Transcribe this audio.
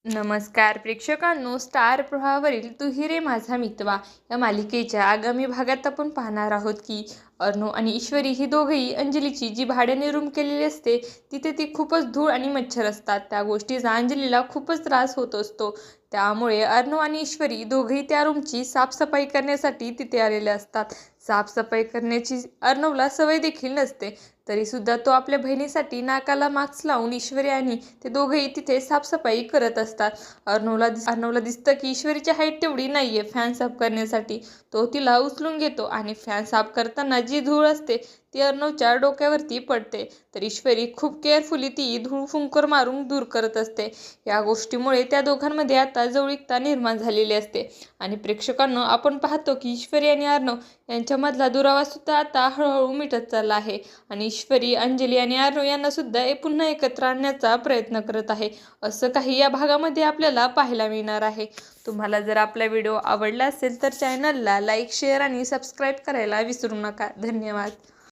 नमस्कार प्रेक्षकांनो, स्टार प्रवाहावरील तू ही रे माझा मितवा या मालिकेच्या आगामी भागात आपण पाहणार आहोत की अर्णव आणि ईश्वरी ही दोघेही अंजलीची जी भाड्याने रूम केलेली असते तिथे ती खूपच धूळ आणि मच्छर असतात. त्या गोष्टीचा अंजलीला खूपच त्रास होत असतो. त्यामुळे अर्णव आणि ईश्वरी दोघेही त्या रूमची साफसफाई करण्यासाठी तिथे आलेले असतात. साफसफाई करण्याची अर्णवला सवय देखील नसते, तरीसुद्धा तो आपल्या बहिणीसाठी नाकाला मास्क लावून ईश्वरी आणि ते दोघेही तिथे साफसफाई करत असतात. अर्णवला दिसतं की ईश्वरीची हाईट तेवढी नाही आहे फॅन साफ करण्यासाठी. तो तिला उचलून घेतो आणि फॅन साफ करताना जी धूळ असते ती अर्णवच्या डोक्यावरती पडते. तर ईश्वरी खूप केअरफुली ती धूळ फुंकर मारून दूर करत असते. या गोष्टीमुळे त्या दोघांमध्ये आता जवळीकता निर्माण झालेली असते. आणि प्रेक्षकांना आपण पाहतो की ईश्वरी आणि अर्णव यांच्यामधला दुरावा सुद्धा आता हळूहळू मिटत चालला आहे. आणि ईश्वरी, अंजली आणि अर्णव यांना सुद्धा पुन्हा एकत्र आणण्याचा प्रयत्न करत आहे. असं काही या भागामध्ये आपल्याला पाहायला मिळणार आहे. तुम्हाला जर आपला व्हिडिओ आवडला असेल तर चॅनलला लाईक, शेअर आणि सबस्क्राईब करायला विसरू नका. धन्यवाद.